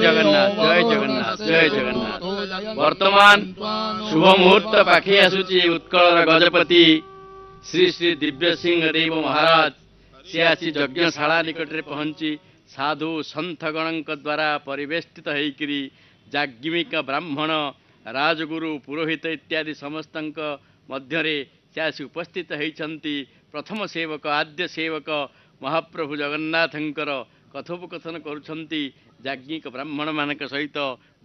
जगन्नाथ जय जगन्नाथ जय जगन्नाथ। वर्तमान शुभ मुहूर्त पाखे आसुची उत्कलर गजपति श्री श्री दिव्य सिंह देव महाराज से आसी यज्ञशाला निकट में पहुंची साधु संत गणों द्वारा परिवेष्टित होकरी जाग्मिक ब्राह्मण राजगुरु पुरोहित इत्यादि समस्त मध्य से आसी उपस्थित होती प्रथम सेवक आद्य सेवक महाप्रभु जगन्नाथंकर कथोपकथन करुछंती जाग्ञिक ब्राह्मण मानक सहित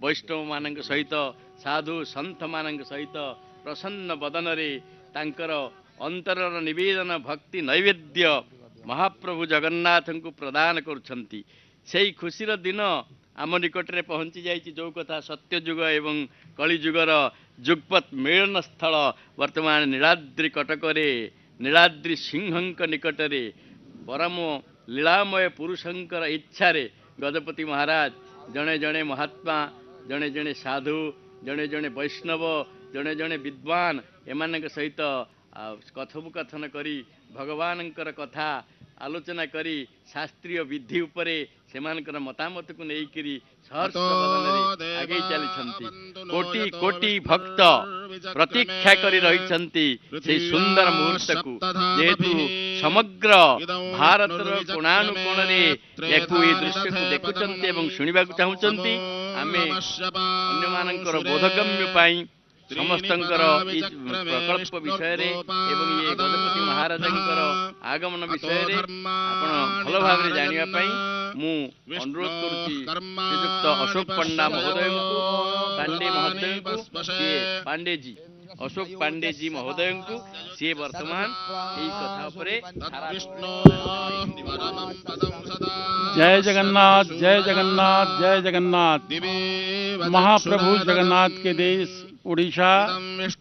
वैष्णव मानक सहित साधु संत मानक सहित प्रसन्न बदन रे तांकर अंतरर निवेदन भक्ति नैवेद्य महाप्रभु जगन्नाथ को प्रदान करुछंती। सेई खुशीर दिन आम निकट में पहुंची जाइए जो कथा सत्ययुग एवं कलिजुगर जुगपत मिलन स्थल वर्तमान नीलाद्रि कटकरे नीलाद्रि सिंहंक निकटरे परम लीलामय पुरुषंकर इच्छारे गजपति महाराज जड़े जड़े महात्मा जड़े जड़े साधु जड़े जड़े वैष्णव जड़े जड़े विद्वान एमान सहित कथोपकथन करी भगवानंकर कथा आलोचना करी शास्त्रीय विधि उपरे सेमानकर मतामत को लेकरी सहर्ष बदन रे आगे चली कोटि कोटि भक्त प्रतीक्षा करी रही से सुंदर मुहूर्त को जेहेतु समग्र भारत कोणानुकोण दृश्य को देखुंत एवं शुणा चाहूँगी आम अन्य बोधगम्य समस्तंकर प्रकल्प विषय रे एवं ये गजपति महाराज आगमन विषय रे आपण भल भाव जानिया पई मु अनुरोध करूची श्रीयुक्त अशोक पंडा महोदय को पांडे महोदय को पांडे जी अशोक पांडे जी महोदय को सी वर्तमान यही कथा उपरे जय जगन्नाथ जय जगन्नाथ जय जगन्नाथ। महाप्रभु जगन्नाथ के देश उड़ीसा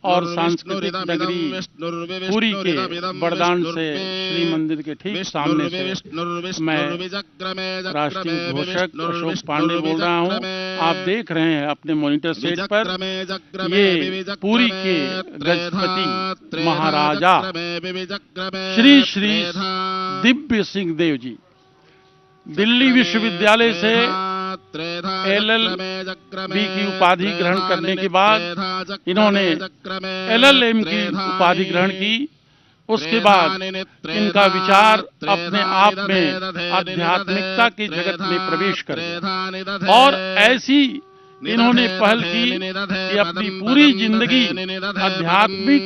और सांस्कृतिक नगरी पुरी के बरदान से श्री मंदिर के ठीक सामने से मैं राष्ट्रीय घोषक अशोक पांडे बोल रहा हूं। आप देख रहे हैं अपने मॉनिटर सेट पर ये पुरी के गजपति महाराजा श्री श्री दिव्य सिंह देव जी दिल्ली विश्वविद्यालय से LLB की उपाधि ग्रहण करने के बाद इन्होंने LLM की उपाधि ग्रहण की। उसके बाद इनका विचार अपने आप में आध्यात्मिकता के जगत में प्रवेश कर गया और ऐसी इन्होंने पहल की कि अपनी पूरी जिंदगी आध्यात्मिक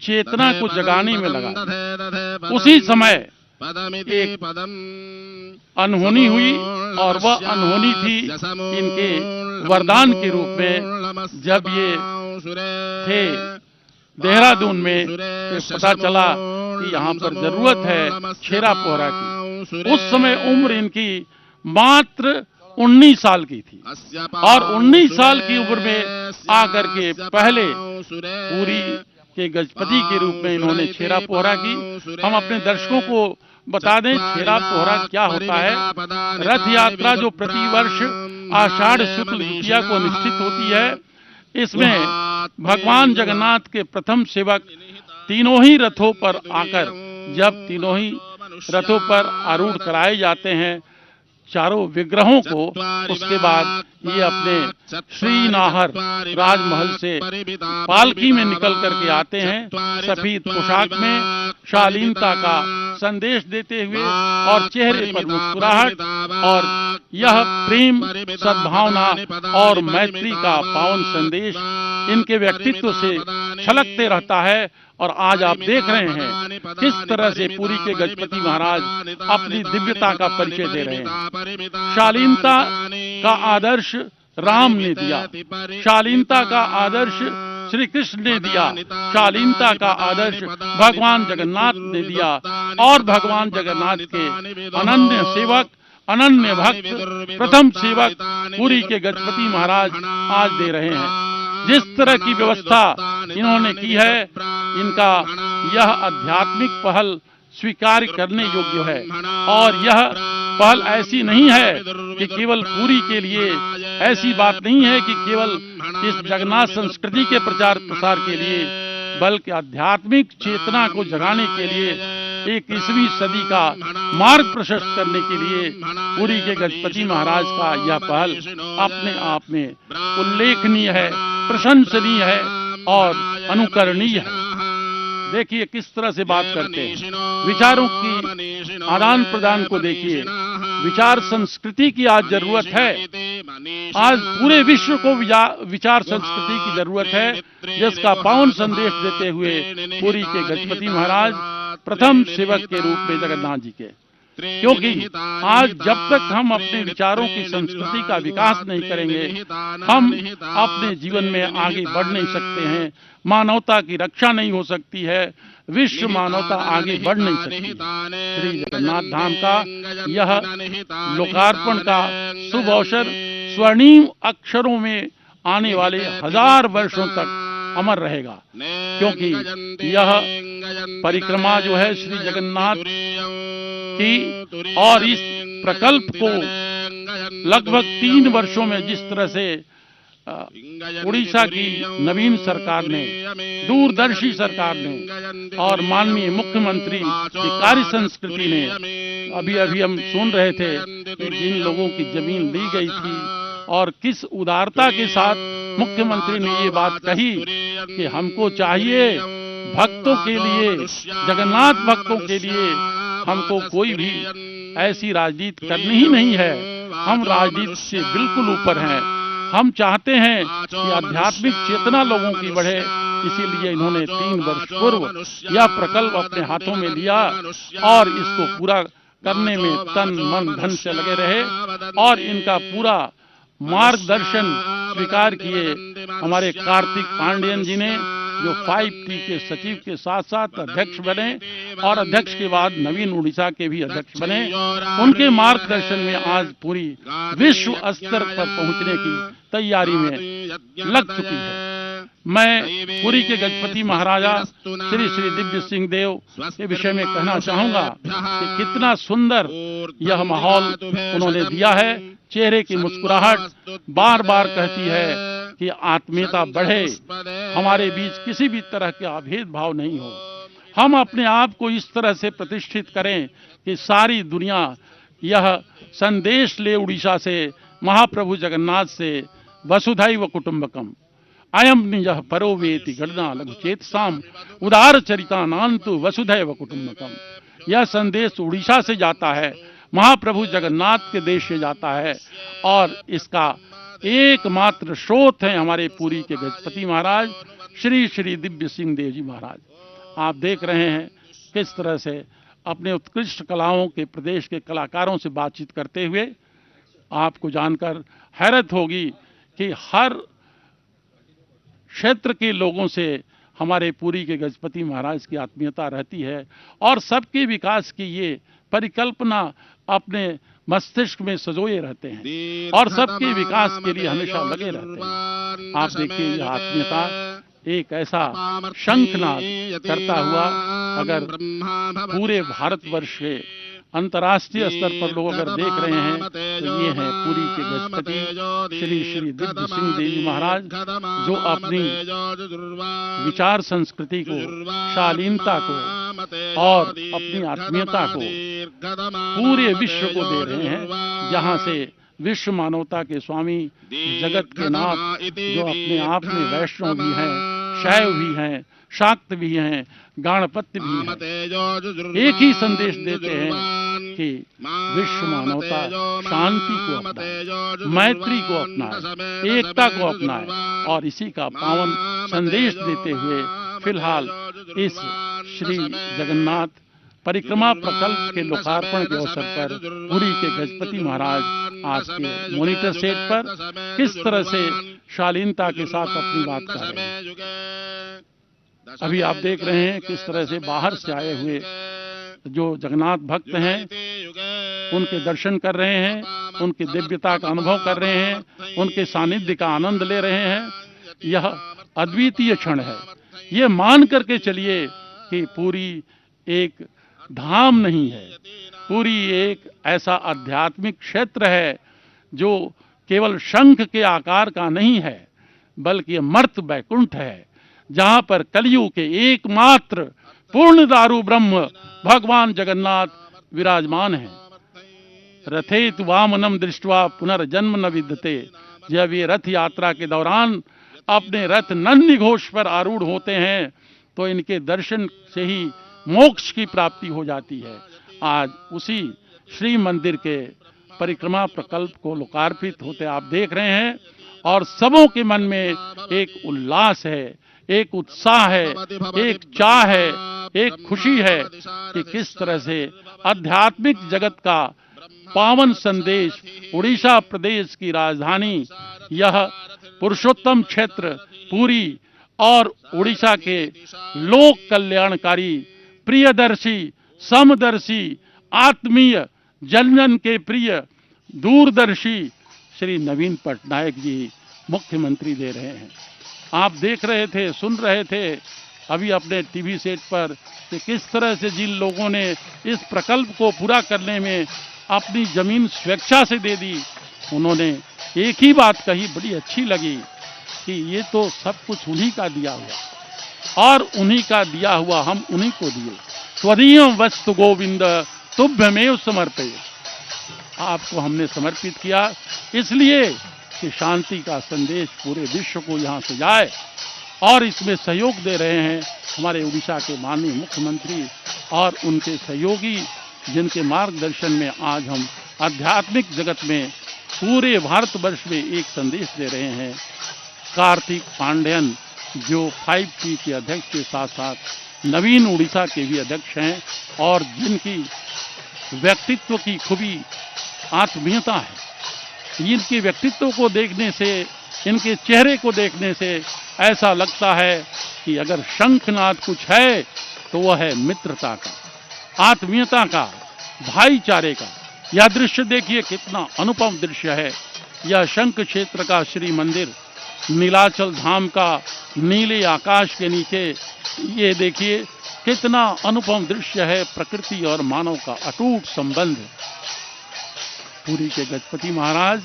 चेतना को जगाने में लगा। उसी समय एक अनहोनी हुई और वह अनहोनी थी इनके वरदान के रूप में जब ये थे देहरादून में पता चला कि यहाँ पर जरूरत है छेरा पोहरा की। उस समय उम्र इनकी मात्र 19 साल की थी और 19 साल की उम्र में आकर के पहले पूरी के गजपति के रूप में इन्होंने छेरा पोहरा की। हम अपने दर्शकों को बता दें छेरा पोहरा क्या होता है। रथ यात्रा जो प्रतिवर्ष आषाढ़ शुक्ल द्वितीया को अनुष्ठित होती है, इसमें भगवान जगन्नाथ के प्रथम सेवक तीनों ही रथों पर आकर जब तीनों ही रथों पर आरूढ़ कराए जाते हैं चारों विग्रहों को, उसके बाद ये अपने श्रीनाहर राजमहल से पालकी में निकल करके आते हैं सफेद पोशाक में, शालीनता का संदेश देते हुए और चेहरे पर मुस्कुराहट और यह प्रेम सद्भावना और मैत्री का पावन संदेश इनके व्यक्तित्व से छलकते रहता है। और आज आप देख रहे हैं किस तरह से पुरी के गजपति महाराज अपनी दिव्यता का परिचय दे रहे हैं। शालीनता का आदर्श राम ने दिया, शालीनता का आदर्श श्री कृष्ण ने दिया, शालीनता का आदर्श भगवान जगन्नाथ ने दिया और भगवान जगन्नाथ के अनन्य सेवक अनन्य भक्त प्रथम सेवक पुरी के गजपति महाराज आज दे रहे हैं। जिस तरह की व्यवस्था इन्होंने की है, इनका यह आध्यात्मिक पहल स्वीकार करने योग्य है और यह पहल ऐसी नहीं है कि केवल पुरी के लिए, ऐसी बात नहीं है कि केवल इस जगन्नाथ संस्कृति के प्रचार प्रसार के लिए, बल्कि आध्यात्मिक चेतना को जगाने के लिए एक 21वीं सदी का मार्ग प्रशस्त करने के लिए पुरी के गजपति महाराज का यह पहल अपने आप में उल्लेखनीय है, प्रशंसनीय है और अनुकरणीय है। देखिए किस तरह से बात करते हैं, विचारों की आदान प्रदान को देखिए। विचार संस्कृति की आज जरूरत है, आज पूरे विश्व को विचार संस्कृति की जरूरत है, जिसका पावन संदेश देते हुए पुरी के गजपति महाराज प्रथम सेवक के रूप में जगन्नाथ जी के। क्योंकि आज जब तक हम अपने विचारों की संस्कृति का विकास नहीं करेंगे, हम अपने जीवन में आगे बढ़ नहीं सकते हैं, मानवता की रक्षा नहीं हो सकती है, विश्व मानवता आगे बढ़ नहीं सकती। श्री जगन्नाथ धाम का यह लोकार्पण का शुभ अवसर स्वर्णिम अक्षरों में आने वाले 1000 वर्षों तक अमर रहेगा, क्योंकि यह परिक्रमा जो है श्री जगन्नाथ की, और इस प्रकल्प को लगभग 3 वर्षों में जिस तरह से उड़ीसा की नवीन सरकार ने, दूरदर्शी सरकार ने और माननीय मुख्यमंत्री की कार्य संस्कृति ने, अभी हम सुन रहे थे कि जिन लोगों की जमीन ली गई थी और किस उदारता के साथ मुख्यमंत्री ने ये बात कही कि हमको चाहिए भक्तों के लिए, जगन्नाथ भक्तों के लिए हमको कोई भी ऐसी राजनीति करनी ही नहीं है, हम राजनीति से बिल्कुल ऊपर हैं, हम चाहते हैं कि आध्यात्मिक चेतना लोगों की बढ़े। इसीलिए इन्होंने 3 वर्ष पूर्व यह प्रकल्प अपने हाथों में लिया और इसको पूरा करने में तन मन धन से लगे रहे और इनका पूरा मार्गदर्शन स्वीकार किए हमारे कार्तिक पांडेयन जी ने, जो 5T के सचिव के साथ साथ अध्यक्ष बने और अध्यक्ष के बाद नवीन उड़ीसा के भी अध्यक्ष बने। उनके मार्गदर्शन में आज पूरी विश्व स्तर पर पहुंचने की तैयारी में लग चुकी है। मैं पुरी के गजपति महाराजा श्री श्री दिव्य सिंह देव के विषय में कहना चाहूंगा कि कितना सुंदर यह माहौल उन्होंने दिया है। चेहरे की मुस्कुराहट बार बार कहती है कि आत्मीयता बढ़े, हमारे बीच किसी भी तरह का भेदभाव नहीं हो, हम अपने आप को इस तरह से प्रतिष्ठित करें कि सारी दुनिया यह संदेश ले उड़ीसा से, महाप्रभु जगन्नाथ से, वसुधैव कुटुंबकम अयम निजः परो वेति गणना लघुचेतसाम उदार चरितानांतु वसुधैव कुटुंबकम। यह संदेश उड़ीसा से जाता है, महाप्रभु जगन्नाथ के देश से जाता है और इसका एकमात्र स्रोत है हमारे पुरी के गजपति महाराज श्री श्री दिव्य सिंह देव जी महाराज। आप देख रहे हैं किस तरह से अपने उत्कृष्ट कलाओं के प्रदेश के कलाकारों से बातचीत करते हुए आपको जानकर हैरत होगी कि हर क्षेत्र के लोगों से हमारे पुरी के गजपति महाराज की आत्मीयता रहती है और सबके विकास की ये परिकल्पना अपने मस्तिष्क में सजोए रहते हैं और सबके विकास के लिए हमेशा लगे रहते हैं। आप देखिए यह आत्मीयता एक ऐसा शंखनाद करता हुआ अगर पूरे भारतवर्ष के अंतर्राष्ट्रीय स्तर पर लोग अगर देख रहे हैं तो ये हैं पुरी के गजपति श्री श्री दिव्य सिंह देवी महाराज, जो अपनी विचार संस्कृति को, शालीनता को और अपनी आत्मीयता को पूरे विश्व को दे रहे हैं, जहां से विश्व मानवता के स्वामी, जगत के नाथ, जो अपने आप में वैष्णव भी हैं, शैव भी हैं, शाक्त भी हैं, गणपत्य भी हैं, एक ही संदेश देते हैं कि विश्व मानवता शांति को अपनाए, मैत्री को अपनाए, एकता को अपनाए और इसी का पावन संदेश देते हुए फिलहाल इस श्री जगन्नाथ परिक्रमा प्रकल्प के लोकार्पण के अवसर पर पुरी के गजपति महाराज आज के मॉनिटर सेट पर किस तरह से शालीनता के साथ अपनी बात कर रहे हैं। अभी आप देख रहे हैं किस तरह से बाहर से आए हुए जो जगन्नाथ भक्त हैं उनके दर्शन कर रहे हैं, उनकी दिव्यता का अनुभव कर रहे हैं, उनके सानिध्य का आनंद ले रहे हैं। यह अद्वितीय क्षण है। ये मान करके चलिए कि पुरी एक धाम नहीं है, पुरी एक ऐसा आध्यात्मिक क्षेत्र है जो केवल शंख के आकार का नहीं है, बल्कि मर्त वैकुंठ है, जहां पर कलियुग के एकमात्र पूर्ण दारु ब्रह्म भगवान जगन्नाथ विराजमान है। रथेत वामनम दृष्टवा पुनर्जन्म न विद्यते। जब ये रथ यात्रा के दौरान अपने रथ नंदी घोष पर आरूढ़ होते हैं तो इनके दर्शन से ही मोक्ष की प्राप्ति हो जाती है। आज उसी श्री मंदिर के परिक्रमा प्रकल्प को लोकार्पित होते आप देख रहे हैं और सबों के मन में एक उल्लास है, एक उत्साह है, एक चाह है, एक खुशी है कि किस तरह से आध्यात्मिक जगत का पावन संदेश उड़ीसा प्रदेश की राजधानी यह पुरुषोत्तम क्षेत्र पुरी और उड़ीसा के लोक कल्याणकारी, प्रियदर्शी, समदर्शी, आत्मीय, जन जन के प्रिय, दूरदर्शी श्री नवीन पटनायक जी मुख्यमंत्री दे रहे हैं। आप देख रहे थे, सुन रहे थे अभी अपने टीवी सेट पर कि किस तरह से जिन लोगों ने इस प्रकल्प को पूरा करने में अपनी जमीन स्वेच्छा से दे दी, उन्होंने एक ही बात कही, बड़ी अच्छी लगी कि ये तो सब कुछ उन्हीं का दिया हुआ और उन्हीं का दिया हुआ हम उन्हीं को दिए। त्वदीय वस्तु गोविंद तुभ्यमेव समर्पये। आपको हमने समर्पित किया इसलिए कि शांति का संदेश पूरे विश्व को यहाँ से जाए और इसमें सहयोग दे रहे हैं हमारे उड़ीसा के माननीय मुख्यमंत्री और उनके सहयोगी, जिनके मार्गदर्शन में आज हम आध्यात्मिक जगत में पूरे भारतवर्ष में एक संदेश दे रहे हैं। कार्तिक पांडेयन जो 5T के अध्यक्ष के साथ साथ नवीन उड़ीसा के भी अध्यक्ष हैं और जिनकी व्यक्तित्व की खूबी आत्मीयता है, इनके व्यक्तित्व को देखने से, इनके चेहरे को देखने से ऐसा लगता है कि अगर शंखनाद कुछ है तो वह है मित्रता का, आत्मीयता का, भाईचारे का। यह दृश्य देखिए कितना अनुपम दृश्य है। यह शंख क्षेत्र का श्री मंदिर नीलाचल धाम का नीले आकाश के नीचे, ये देखिए कितना अनुपम दृश्य है। प्रकृति और मानव का अटूट संबंध। पुरी के गजपति महाराज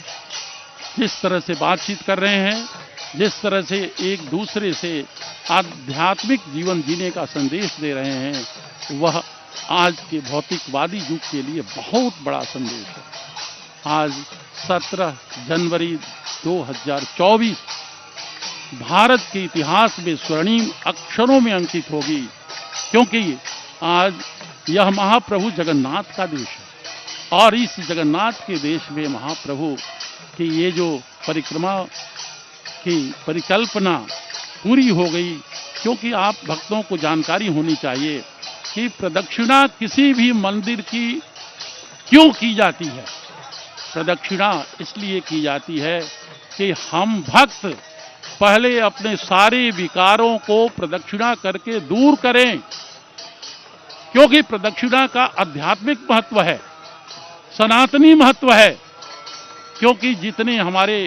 जिस तरह से बातचीत कर रहे हैं, जिस तरह से एक दूसरे से आध्यात्मिक जीवन जीने का संदेश दे रहे हैं, वह आज के भौतिकवादी युग के लिए बहुत बड़ा संदेश है। आज 17 जनवरी 2024 भारत के इतिहास में स्वर्णिम अक्षरों में अंकित होगी, क्योंकि आज यह महाप्रभु जगन्नाथ का देश है और इस जगन्नाथ के देश में महाप्रभु की ये जो परिक्रमा की परिकल्पना पूरी हो गई। क्योंकि आप भक्तों को जानकारी होनी चाहिए कि प्रदक्षिणा किसी भी मंदिर की क्यों की जाती है। प्रदक्षिणा इसलिए की जाती है कि हम भक्त पहले अपने सारे विकारों को प्रदक्षिणा करके दूर करें, क्योंकि प्रदक्षिणा का आध्यात्मिक महत्व है, सनातनी महत्व है। क्योंकि जितने हमारे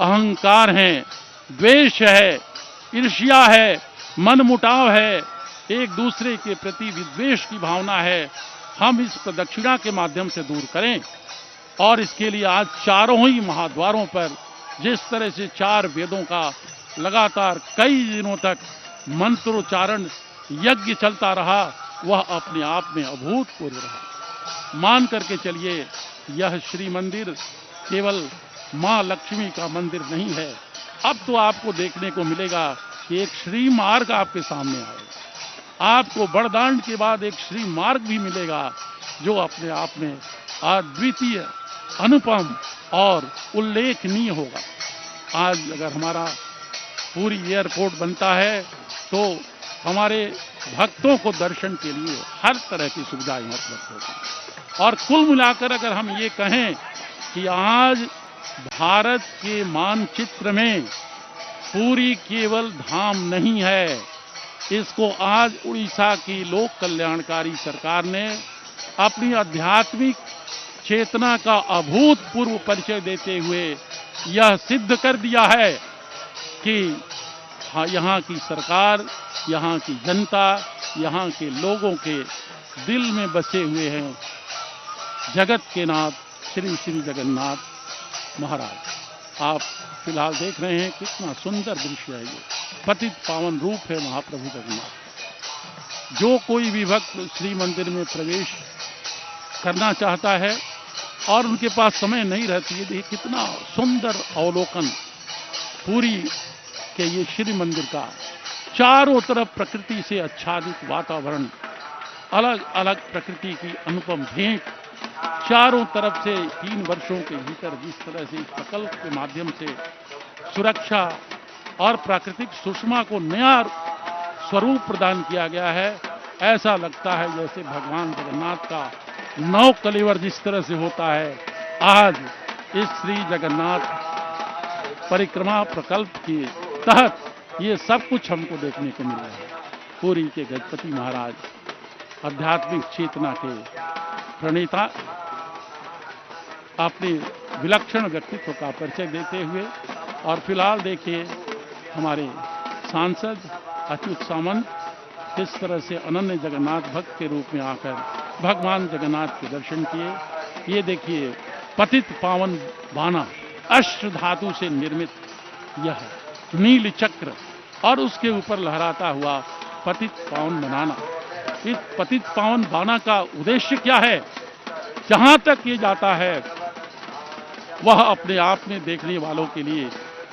अहंकार हैं, द्वेष है, ईर्ष्या है, मनमुटाव है, एक दूसरे के प्रति विद्वेष की भावना है, हम इस प्रदक्षिणा के माध्यम से दूर करें। और इसके लिए आज चारों ही महाद्वारों पर जिस तरह से 4 वेदों का लगातार कई दिनों तक मंत्रोच्चारण यज्ञ चलता रहा, वह अपने आप में अभूतपूर्व रहा। मान करके चलिए, यह श्री मंदिर केवल मां लक्ष्मी का मंदिर नहीं है। अब तो आपको देखने को मिलेगा कि एक श्री मार्ग आपके सामने आएगा। आपको बड़दांड के बाद एक श्री मार्ग भी मिलेगा, जो अपने आप में अद्वितीय, अनुपम और उल्लेखनीय होगा। आज अगर हमारा पूरी एयरपोर्ट बनता है तो हमारे भक्तों को दर्शन के लिए हर तरह की सुविधाएं उपलब्ध होगी। और कुल मिलाकर अगर हम ये कहें कि आज भारत के मानचित्र में पूरी केवल धाम नहीं है, इसको आज उड़ीसा की लोक कल्याणकारी सरकार ने अपनी आध्यात्मिक चेतना का अभूतपूर्व परिचय देते हुए यह सिद्ध कर दिया है कि यहाँ की सरकार, यहाँ की जनता, यहाँ के लोगों के दिल में बसे हुए हैं जगत के नाथ श्री श्री जगन्नाथ महाराज। आप फिलहाल देख रहे हैं कितना सुंदर दृश्य है। ये पतित पावन रूप है महाप्रभु जगन्नाथ। जो कोई भी भक्त श्री मंदिर में प्रवेश करना चाहता है और उनके पास समय नहीं रहती है, देखिए कितना सुंदर अवलोकन पूरी के ये श्री मंदिर का, चारों तरफ प्रकृति से आच्छादित वातावरण, अलग अलग प्रकृति की अनुपम भेंट, चारों तरफ से 3 वर्षों के भीतर जिस तरह से इस प्रकल्प के माध्यम से सुरक्षा और प्राकृतिक सुषमा को नया स्वरूप प्रदान किया गया है, ऐसा लगता है जैसे भगवान जगन्नाथ का नौ कलेवर जिस तरह से होता है, आज इस श्री जगन्नाथ परिक्रमा प्रकल्प के तहत ये सब कुछ हमको देखने को मिल रहा है। पुरी के गजपति महाराज आध्यात्मिक चेतना के प्रणेता अपने विलक्षण व्यक्तित्व का परिचय देते हुए, और फिलहाल देखिए हमारे सांसद अच्युत सामंत किस तरह से अनन्य जगन्नाथ भक्त के रूप में आकर भगवान जगन्नाथ के दर्शन किए। ये देखिए पतित पावन बाना, अष्ट धातु से निर्मित यह नील चक्र और उसके ऊपर लहराता हुआ पतित पावन बनाना। इस पतित पावन बाना का उद्देश्य क्या है? जहां तक ये जाता है वह अपने आप में देखने वालों के लिए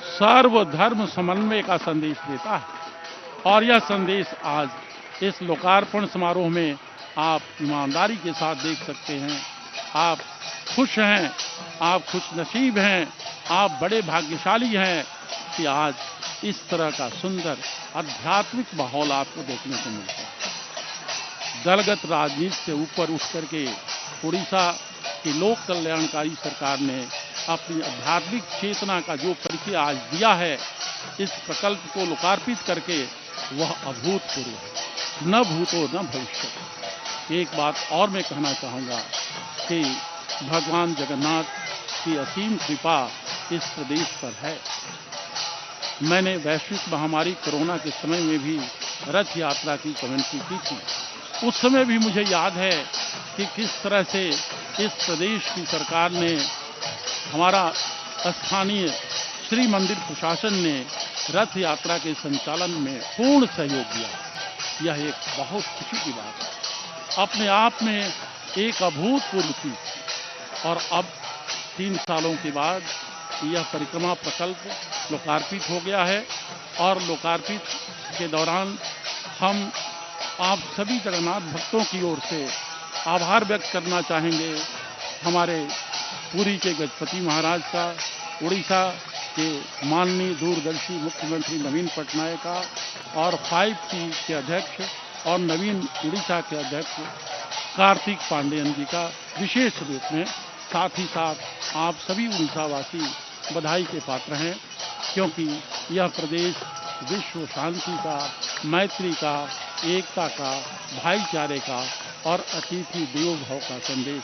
सर्वधर्म समन्वय का संदेश देता है, और यह संदेश आज इस लोकार्पण समारोह में आप ईमानदारी के साथ देख सकते हैं। आप खुश हैं, आप खुश नसीब हैं, आप बड़े भाग्यशाली हैं कि आज इस तरह का सुंदर आध्यात्मिक माहौल आपको देखने को मिलता है। दलगत राजनीति से ऊपर उठ करके उड़ीसा की लोक कल्याणकारी सरकार ने अपनी आध्यात्मिक चेतना का जो परिचय आज दिया है इस प्रकल्प को लोकार्पित करके, वह अभूतपूर्व है, न भूतो न भविष्य। एक बात और मैं कहना चाहूँगा कि भगवान जगन्नाथ की असीम कृपा इस प्रदेश पर है। मैंने वैश्विक महामारी कोरोना के समय में भी रथ यात्रा की कमेंट्री की थी। उस समय भी मुझे याद है कि किस तरह से इस प्रदेश की सरकार ने, हमारा स्थानीय श्री मंदिर प्रशासन ने रथ यात्रा के संचालन में पूर्ण सहयोग दिया। यह एक बहुत खुशी की बात है, अपने आप में एक अभूतपूर्व चीज। और अब 3 सालों के बाद यह परिक्रमा प्रकल्प लोकार्पित हो गया है, और लोकार्पित के दौरान हम आप सभी जगन्नाथ भक्तों की ओर से आभार व्यक्त करना चाहेंगे। हमारे पुरी के गजपति महाराज का, उड़ीसा के माननीय दूरदर्शी मुख्यमंत्री नवीन पटनायक का, और 5T के अध्यक्ष और नवीन उड़ीसा के अध्यक्ष कार्तिक पांडेयन जी का विशेष रूप में, साथ ही साथ आप सभी उड़ीसावासी बधाई के पात्र हैं, क्योंकि यह प्रदेश विश्व शांति का, मैत्री का, एकता का, भाईचारे का और अतिथि देवो भव का संदेश